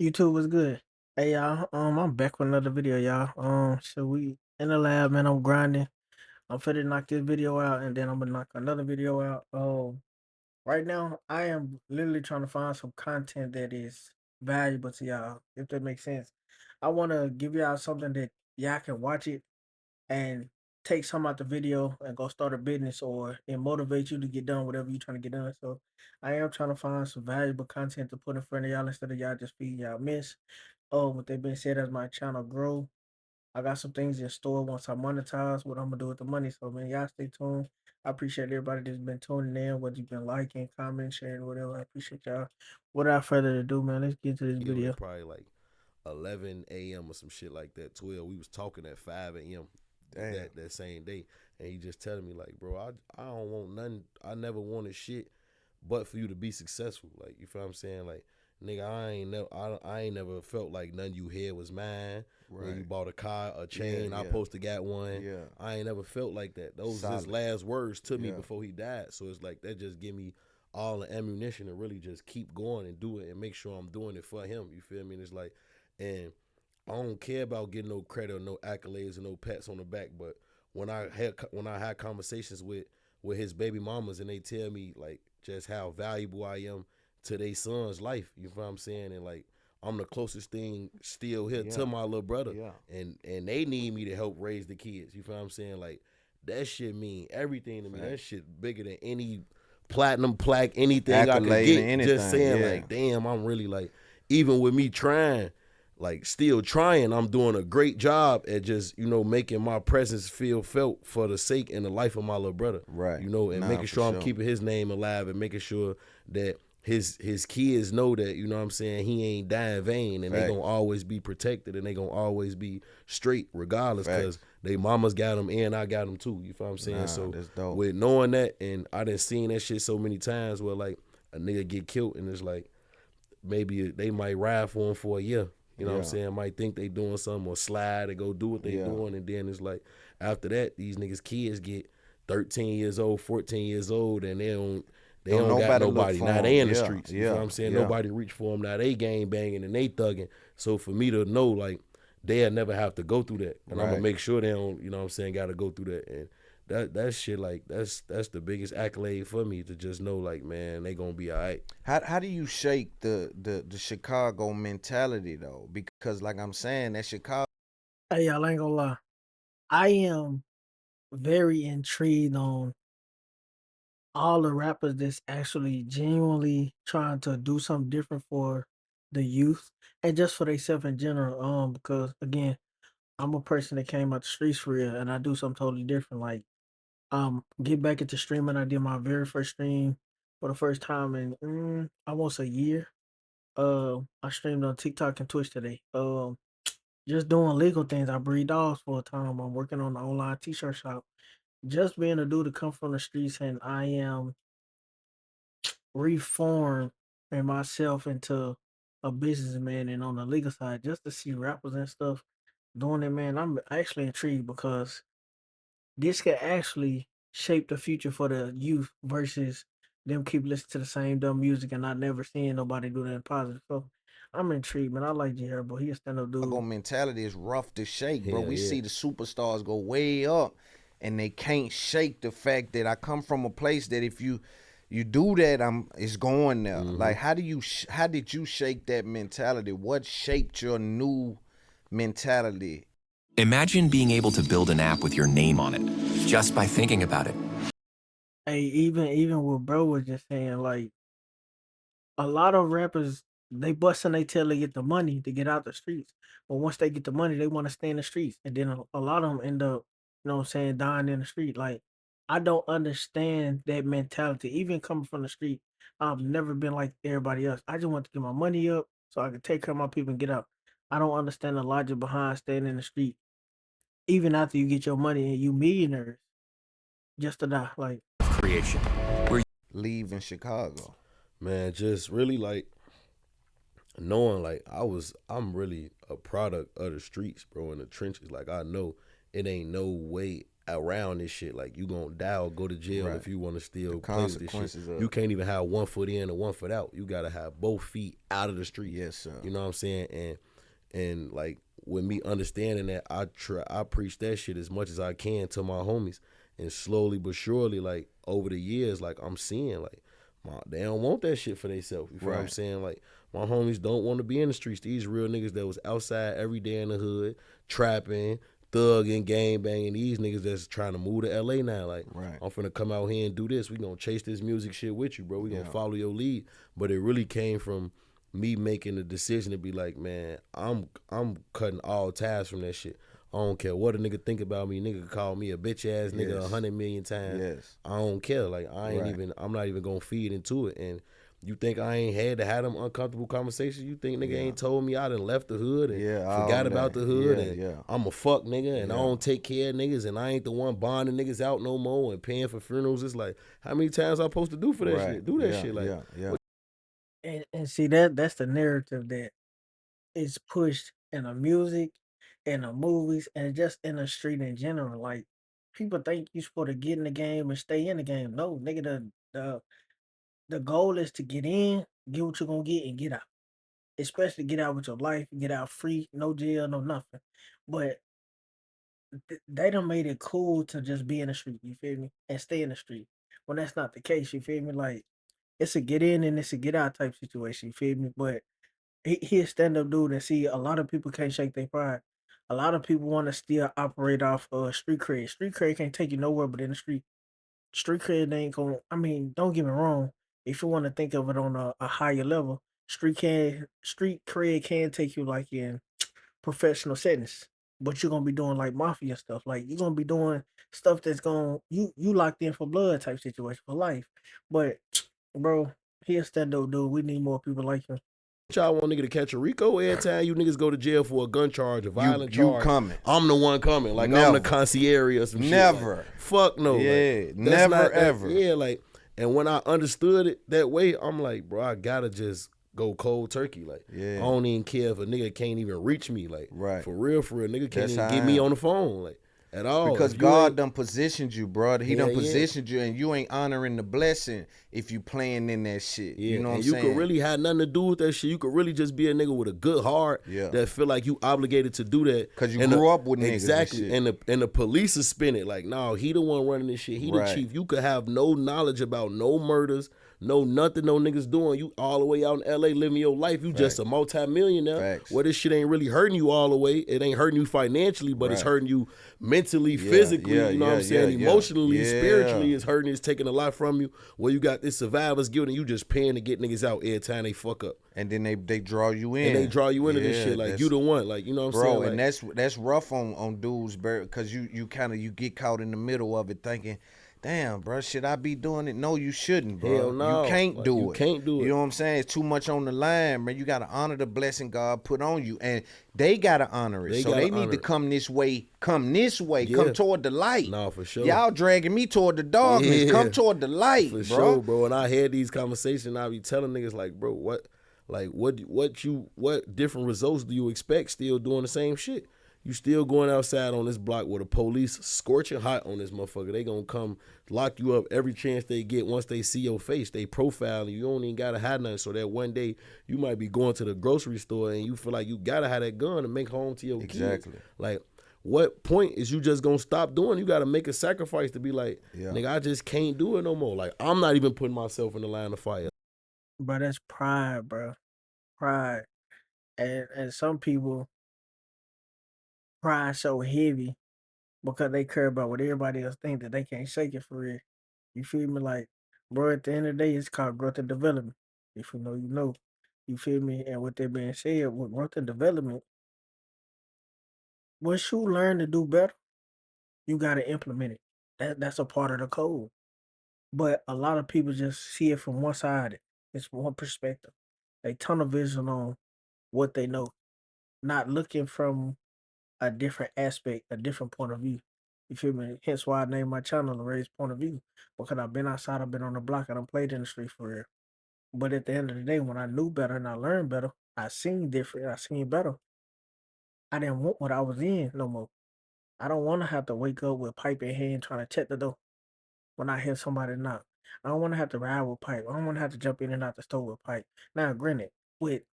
YouTube was good. Hey y'all, I'm back with another video, y'all. So we in the lab, man. I'm grinding. I'm finna knock this video out, and then I'm gonna knock another video out. Right now, I am literally trying to find some content that is valuable to y'all, if that makes sense. I want to give y'all something that y'all can watch it and take some out the video and go start a business, or it motivate you to get done whatever you're trying to get done. So I am trying to find some valuable content to put in front of y'all instead of y'all just feeding y'all miss. With that being said, as my channel grow, I got some things in store once I monetize what I'm gonna do with the money. So man, y'all stay tuned. I appreciate everybody that's been tuning in, whether you've been liking, commenting, sharing, whatever. I appreciate y'all. Without further ado, man, let's get to this It was video. probably like 11 a.m. or some shit like that. 12. We was talking at 5 a.m. Damn. that same day, and he just telling me like, bro, I don't want nothing. I never wanted shit, but for you to be successful. Like, you feel what I'm saying? Like, nigga, I ain't never felt like none you had was mine. Right. When you bought a car, a chain, I yeah. supposed to got one. Yeah. I ain't never felt like that. Those was his Solid. last words to me Yeah. before he died. So it's like that just give me all the ammunition to really just keep going and do it and make sure I'm doing it for him. You feel me? And it's like, and I don't care about getting no credit or no accolades or no pats on the back. But when I had conversations with his baby mamas, and they tell me like just how valuable I am to their son's life, you know what I'm saying? And like I'm the closest thing still here to my little brother, Yeah. and they need me to help raise the kids. You feel what I'm saying? Like that shit mean everything to me. That shit bigger than any platinum plaque, anything I could Accolade and get. Just anything. saying, Yeah. like, damn, I'm really like, even with me trying, like still trying, I'm doing a great job at just, making my presence feel felt for the sake and the life of my little brother. Right. And Nah, making for sure I'm sure. keeping his name alive and making sure that his kids know that, you know what I'm saying, he ain't dying in vain, and they Facts. gonna always be protected, and they gonna always be straight regardless, because Facts. they mamas got them and I got them too. You feel what I'm saying? Nah, So that's dope. with knowing that, and I done seen that shit so many times where like a nigga get killed and it's like maybe they might ride for him for a year. You know what I'm saying? Might think they doing something or slide and go do what they doing, and then it's like after that, these niggas kids get 13 years old, 14 years old, and they don't got nobody look nobody. for Now 'em. they in the Yeah. streets. You feel Yeah. what I'm saying? Yeah. Nobody reach for them. Now they gang banging and they thugging. So for me to know like they'll never have to go through that, and I'm gonna Right. make sure they don't. You know what I'm saying? Got to go through that, and that shit like that's the biggest accolade for me, to just know like, man, they gonna be all right. How do you shake the Chicago mentality though? Because like I'm saying, that Chicago. Hey y'all, I ain't gonna lie. I am very intrigued on all the rappers that's actually genuinely trying to do something different for the youth and just for themselves in general. Because again, I'm a person that came out the streets for real, and I do something totally different. Like, get back into streaming. I did my very first stream for the first time in almost a year. I streamed on TikTok and Twitch today. Just doing legal things. I breed dogs for a time. I'm working on the online t-shirt shop. Just being a dude to come from the streets, and I am reform and myself into a businessman, and on the legal side, just to see rappers and stuff doing it, man, I'm actually intrigued because this could actually shape the future for the youth versus them keep listening to the same dumb music and not never seeing nobody do that positive. So I'm intrigued, man. I like G Herbo. He a stand up dude. Mentality is rough to shake, bro. Hell We yeah. see the superstars go way up, and they can't shake the fact that I come from a place that if you do that, it's going there. Like, how did you shake that mentality? What shaped your new mentality? Imagine being able to build an app with your name on it just by thinking about it. Hey, even what bro was just saying, like a lot of rappers, they busting their tail to get the money to get out the streets. But once they get the money, they want to stay in the streets. And then a lot of them end up, you know what I'm saying, dying in the street. Like, I don't understand that mentality. Even coming from the street, I've never been like everybody else. I just want to get my money up so I can take care of my people and get out. I don't understand the logic behind staying in the street, even after you get your money and you millionaires, just to die. Like, Creation. Where Leaving Chicago. Man, just really like knowing like I'm really a product of the streets, bro, in the trenches. Like I know it ain't no way around this shit. Like you gonna die or go to jail Right. if you want to The still play with this shit. consequences of You can't even have 1 foot in or 1 foot out. You gotta have both feet out of the street. yes, sir. You know what I'm saying? And like with me understanding that, I preach that shit as much as I can to my homies, and slowly but surely, like over the years, like I'm seeing like they don't want that shit for themselves. You feel what I'm Right. saying? Like my homies don't want to be in the streets. These real niggas that was outside every day in the hood, trapping, thugging, gang banging. These niggas that's trying to move to LA now. Like Right. I'm finna come out here and do this. We gonna chase this music shit with you, bro. We gonna Yeah. follow your lead. But it really came from me making the decision to be like, man, I'm cutting all ties from that shit. I don't care what a nigga think about me. Nigga call me a bitch ass nigga Yes. 100 million times. Yes. I don't care. Like Right. I'm not even gonna feed into it. And you think I ain't had to have them uncomfortable conversations? You think nigga ain't told me I done left the hood and Yeah, forgot all about that. the hood Yeah, and yeah. I'm a fuck nigga and I Yeah. don't take care of niggas and I ain't the one bonding niggas out no more and paying for funerals? It's like, how many times I supposed to do for that Right. shit? Do that Yeah, shit. Like, yeah. And see that's the narrative that is pushed in the music, in the movies, and just in the street in general. Like people think you supposed to get in the game and stay in the game. No, nigga, the goal is to get in, get what you're gonna get, and get out. Especially get out with your life, get out free, no jail, no nothing. But they done made it cool to just be in the street, you feel me? And stay in the street. When that's not the case, you feel me? Like it's a get in and it's a get out type situation, you feel me? But he a stand up dude and see a lot of people can't shake their pride. A lot of people want to still operate off street cred. Street cred can't take you nowhere but in the street. Street cred ain't going I mean, don't get me wrong. If you want to think of it on a higher level, street cred can take you like in professional settings. But you're gonna be doing like mafia stuff. Like you're gonna be doing stuff that's going you locked in for blood type situation for life. But bro, he a stand up dude. We need more people like him. y'all want nigga to catch a Rico every time you niggas go to jail for a gun charge, a violent You charge. coming. I'm the one coming. Like I'm Never. the concierge or some shit. Never. Like, fuck no. Yeah, Like, never, ever. Yeah, like, and when I understood it that way, I'm like, bro, I gotta just go cold turkey. Like, Yeah. I don't even care if a nigga can't even reach me. Like, Right. for real, nigga can't That's even how get I me am. on the phone. Like, at all. Because If you God ain't- done positioned you, bro. He Hell done yeah. positioned you, and you ain't honoring the blessing if you playing in that shit. Yeah, You know what I'm and you saying? could really have nothing to do with that shit. You could really just be a nigga with a good heart Yeah. that feel like you obligated to do that. 'Cause you And grew up with niggas and exactly. shit. And the police is spin it like, no, he the one running this shit. He Right. the chief. You could have no knowledge about no murders, no nothing, no niggas doing. You all the way out in LA living your life. You just a multi-millionaire. Facts. Where this shit ain't really hurting you all the way. It ain't hurting you financially, but it's Right. hurting you mentally, physically. yeah, you know what I'm yeah, saying? yeah, Emotionally, yeah. spiritually, it's hurting. It's taking a lot from you. Where you got this survivor's guilt and you just paying to get niggas out every time they fuck up. And then they draw you in. And they draw you into this Yeah, shit like that's- you the one, like you know what I'm bro, saying? and Like, that's rough on dudes, bro, because you kind of you get caught in the middle of it, thinking, damn, bro, should I be doing it? No, you shouldn't, bro. Hell no. You can't Like, do you it. can't do it. You know what I'm saying? It's too much on the line, man. You gotta honor the blessing God put on you, and they gotta honor it. They So gotta they need honor to it. come this way, come Yeah. toward the light. Nah, for sure. Y'all dragging me toward the darkness. Yeah. Come toward the light, for bro. sure, bro. And I had these conversations, I be telling niggas like, bro, what different results do you expect still doing the same shit? You still going outside on this block with the police scorching hot on this motherfucker. They gonna come lock you up every chance they get. Once they see your face, they profile you. You don't even gotta have nothing. So that one day you might be going to the grocery store and you feel like you gotta have that gun to make home to your Exactly. kids. Like, what point is you just gonna stop doing? You gotta make a sacrifice to be like, Yeah. nigga, I just can't do it no more. Like, I'm not even putting myself in the line of fire. Bro, that's pride, bro. Pride. And some people pride so heavy because they care about what everybody else think that they can't shake it for real. You feel me? Like, bro, at the end of the day, it's called growth and development. If you know, you know. You feel me? And with that being said, with growth and development, once you learn to do better, you gotta implement it. That's a part of the code. But a lot of people just see it from one side. It's one perspective. They tunnel vision on what they know, not looking from a different aspect, a different point of view. You feel me? Hence why I named my channel The Raised Point of View. Because I've been outside, I've been on the block, I done played in the street for real. But at the end of the day, when I knew better and I learned better, I seen different, I seen better. I didn't want what I was in no more. I don't want to have to wake up with pipe in hand trying to check the door when I hear somebody knock. I don't want to have to ride with pipe. I don't want to have to jump in and out the store with pipe. Now, granted, with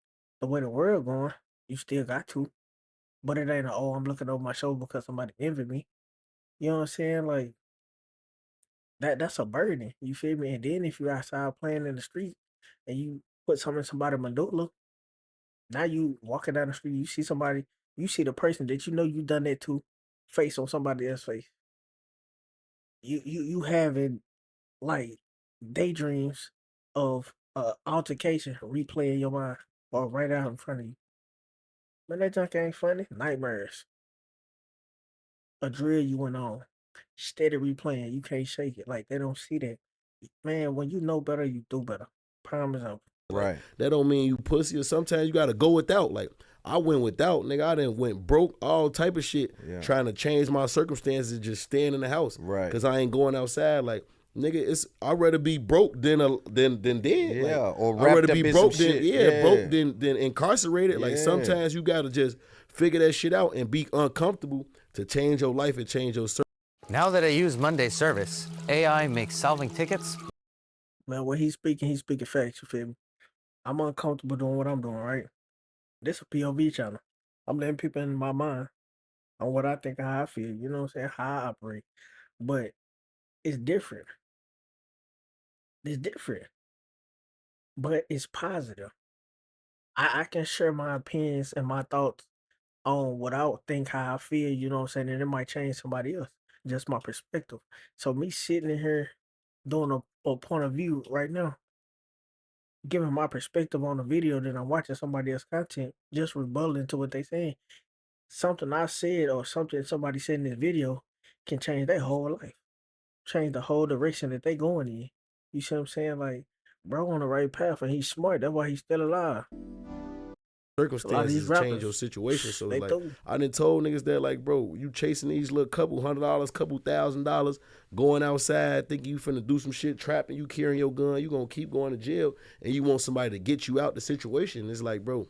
the way the world going, you still got to, but it ain't oh, I'm looking over my shoulder because somebody envy me. You know what I'm saying? Like that's a burden. You feel me? And then if you outside playing in the street and you put something in somebody's medulla, now you walking down the street, you see somebody, you see the person that you know you done that to, face on somebody else's face. You having like daydreams of altercation replay in your mind or right out in front of you. Man, that junk ain't funny. Nightmares. A drill you went on. Steady replaying. You can't shake it. Like they don't see that. Man, when you know better, you do better. Prime example. Like, Right. that don't mean you pussy, or sometimes you gotta go without. Like, I went without, nigga. I done went broke, all type of shit, trying to change my circumstances, just staying in the house. Right. Cause I ain't going outside. Like, nigga, I'd rather be broke than dead. Yeah, Like, or I'd rather wrapped be up in broke some than shit. broke than incarcerated. Like, Yeah. sometimes you gotta just figure that shit out and be uncomfortable to change your life and change your Now that I use Monday service, AI makes solving tickets. Man, when he's speaking facts, you feel me? I'm uncomfortable doing what I'm doing, right? This a POV channel. I'm letting people in my mind on what I think and how I feel, you know what I'm saying? How I operate. But it's different. It's different. But it's positive. I can share my opinions and my thoughts on what I would think how I feel, you know what I'm saying? And it might change somebody else. Just my perspective. So me sitting in here doing a point of view right now, giving my perspective on the video that I'm watching somebody else's content, just rebutting to what they saying. Something I said or something somebody said in this video can change their whole life. Change the whole direction that they going in. You see what I'm saying? Like, bro on the right path and he's smart. That's why he's still alive. A lot of these circumstances to change your rappers, situation. So they it's like, through. I done told niggas that, like, bro, you chasing these little couple $100, couple $1,000, going outside, thinking you finna do some shit, trapping, you carrying your gun, you gonna keep going to jail, and you want somebody to get you out the situation. It's like, bro,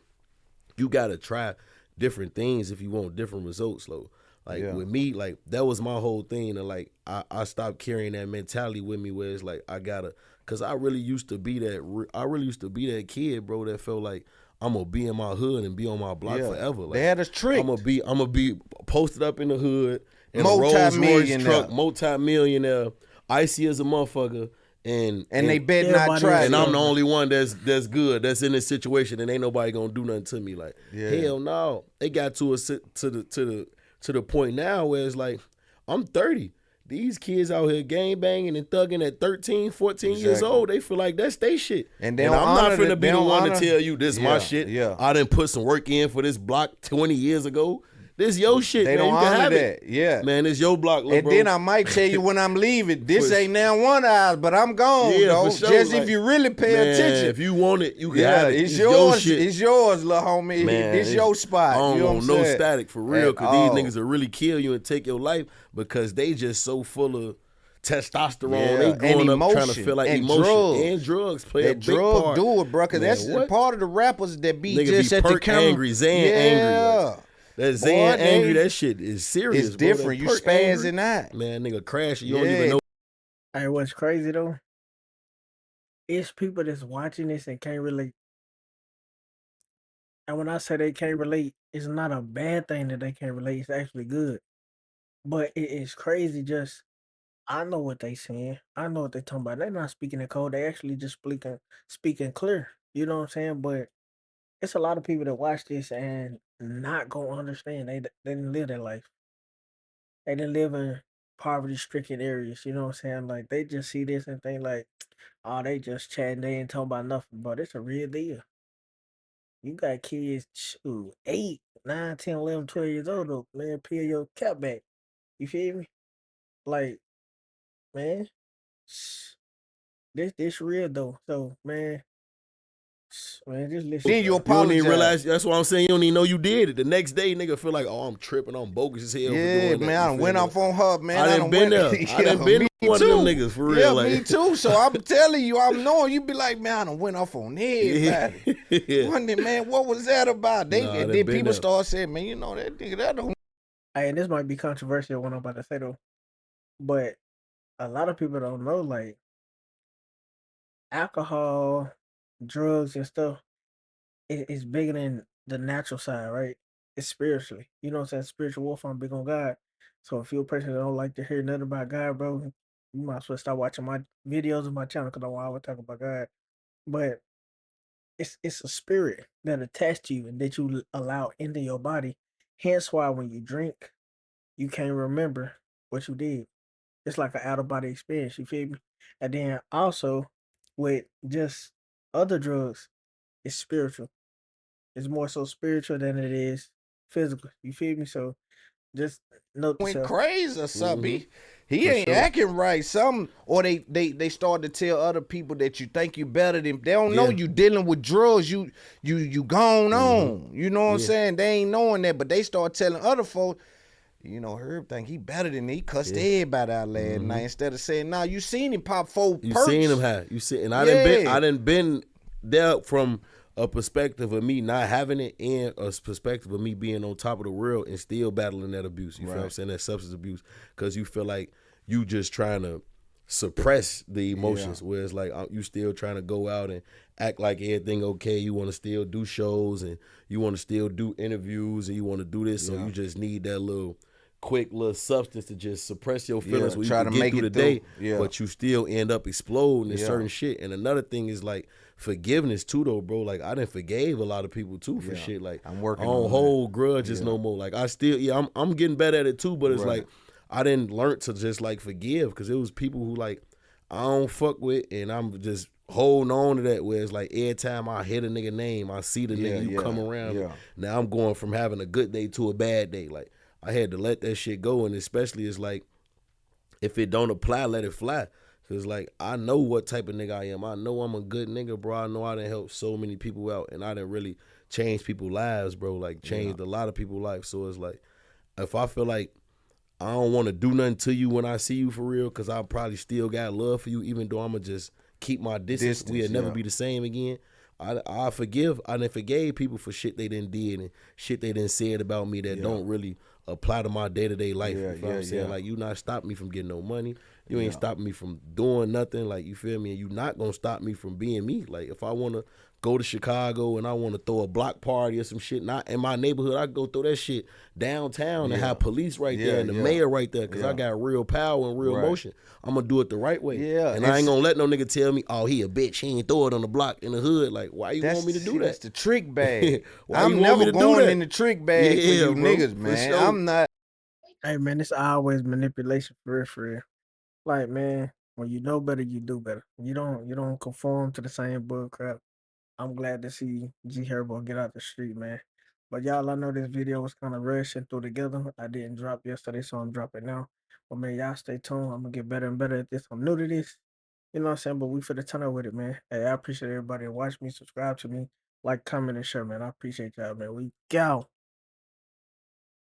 you gotta try different things if you want different results, though. Like, with me, like, that was my whole thing. And, like, I stopped carrying that mentality with me where it's like, I gotta, because I really used to be that kid, bro, that felt like I'm gonna be in my hood and be on my block forever. Like, They had us tricked. I'm gonna be posted up in the hood in a Rolls Royce Multi-millionaire. truck, multi-millionaire, icy as a motherfucker, and they bet not everybody try. else- and I'm the only one that's good, that's in this situation, and ain't nobody gonna do nothing to me. Like, hell no. They got to the point now where it's like, I'm 30. These kids out here gang banging and thugging at 13, 14 years Exactly. old. They feel like that's they shit. And they I'm don't not honor finna that- be they the don't one to honor- tell you this my Yeah, shit. yeah. I done put some work in for this block 20 years ago. This your shit, They man. don't You can honor have that. it. Yeah. Man, it's your block, little And bro. then I might tell you when I'm leaving, this For- ain't now one hour, but I'm gone, Yeah, though. for sure. Just Like, if you really pay man, attention. if you want it, you can Yeah, have it. it's your yours. shit. It's yours, little homie. Man, This your spot. I don't you know want what I'm no saying? static for real, At because all. these niggas will really kill you and take your life because they just so full of testosterone. Yeah, They and growing up trying to emotion, feel like and emotion. drugs. And drugs play a That big drug part. do it, bro. Because Man, that's what? part of the rappers that be Nigga just be at the perk camera. angry, Zan angry. Yeah. Like, that Boy, Zan angry, they- that shit is serious. It's bro. That different. You perk spazzing angry, out. man, nigga crashing. You don't Yeah. even know. Hey, what's crazy though? It's people that's watching this and can't relate. And when I say they can't relate, it's not a bad thing that they can't relate. It's actually good. But it is crazy. Just I know what they saying. I know what they talking about. They're not speaking in code. They actually just speaking clear. You know what I'm saying? But it's a lot of people that watch this and not gonna understand. They didn't live that life. They didn't live in poverty stricken areas. You know what I'm saying? Like they just see this and think like, oh, they just chatting. They ain't talking about nothing. But it's a real deal. You got kids, shoot, 8, 9, 10, 11, 12 years old, though, man, peel your cap back. You feel me? Like, man, this real, though. So, man, just listen. Then you You don't apologize. even realize. That's what I'm saying. You don't even know you did it. The next day, nigga feel like, oh, I'm tripping. I'm bogus as hell for Yeah, doing that. man, I You done feel went me? off on her, man. I done been there. I done been me one of them too. niggas, for real, Yeah, like- me too. So I'm telling you, I'm knowing you be like, man, I done went off on everybody. Yeah. Wondering, man, what was that about? Nah, I done Then been people there. start saying, man, you know that nigga, that don't Hey, and this might be controversial what I'm about to say though, but a lot of people don't know like alcohol, drugs, and stuff is bigger than the natural side, right? It's spiritually. You know what I'm saying? Spiritual warfare, I'm big on God. So if you're a person that don't like to hear nothing about God, bro, you might as well start watching my videos on my channel because I always talk about God. But it's a spirit that attached to you and that you allow into your body. Hence why when you drink, you can't remember what you did. It's like an out of body experience, you feel me? And then also with just other drugs, it's spiritual. It's more so spiritual than it is physical. You feel me? So just note to Went self. crazy or something. He For ain't sure. acting right. Something, or they start to tell other people that you think you better than. They don't know Yeah. you dealing with drugs. You gone on. You know what I'm Yeah. saying? They ain't knowing that, but they start telling other folks. You know, Herb think he better than me. He cussed Yeah. everybody out last night instead of saying, "Nah, you seen him pop 4 You perks." seen him have. You see, and I Yeah. didn't been there from a perspective of me not having it and a perspective of me being on top of the world and still battling that abuse. You feel what I'm Right. saying? That substance abuse. Because you feel like you just trying to suppress the emotions, whereas like you still trying to go out and act like everything okay. You want to still do shows and you want to still do interviews and you want to do this. So Yeah. you just need that little quick little substance to just suppress your feelings Yeah. so you Try can to get make through the it through. day, Yeah. but you still end up exploding in Yeah. certain shit. And another thing is like forgiveness too, though, bro. Like I done forgave a lot of people too for Yeah. shit. Like I'm I working don't on that. hold grudges Yeah. no more. Like I still, yeah, I'm getting better at it too. But it's Right. like I didn't learn to just like forgive because it was people who like I don't fuck with, and I'm just holding on to that. Where it's like every time I hit a nigga name, I see the Yeah. nigga you Yeah. come around. Yeah. Now I'm going from having a good day to a bad day. Like I had to let that shit go, and especially it's like if it don't apply, let it fly. Cause like I know what type of nigga I am. I know I'm a good nigga, bro. I know I done help so many people out, and I didn't really change people's lives, bro. Like changed a lot of people's lives. So it's like if I feel like I don't want to do nothing to you when I see you for real, cause I probably still got love for you, even though I'ma just keep my distance. We'll never be the same again. I forgive. I done forgave people for shit they didn't did and shit they didn't said about me that don't really apply to my day-to-day life. Yeah, You feel what I'm yeah, saying? yeah. Like you not stopping me from getting no money. You ain't Yeah. stopping me from doing nothing. Like you feel me? And you not gonna stop me from being me. Like if I wanna go to Chicago and I wanna throw a block party or some shit, not in my neighborhood, I go throw that shit downtown and Yeah. have police right Yeah, there and the yeah. mayor right there, cause I Yeah. got real power and real Right. motion. I'm gonna do it the right way. Yeah, And I ain't it's- gonna let no nigga tell me, oh, he a bitch. He ain't throw it on the block in the hood. Like, why you want me to do That's that? the trick bag. Why you I'm want me never to do going that? in the trick bag for Yeah, you bro, niggas, for man. sure. I'm not. Hey man, it's always manipulation for real, for real. Like man, when you know better, you do better. You don't conform to the same bull crap. I'm glad to see G Herbo get out the street, man. But y'all, I know this video was kind of rushed and threw together. I didn't drop yesterday, so I'm dropping now. But man, y'all stay tuned. I'm gonna get better and better at this. I'm new to this. You know what I'm saying? But we for the tunnel with it, man. Hey, I appreciate everybody that watch me, subscribe to me, like, comment, and share, man. I appreciate y'all, man. We go.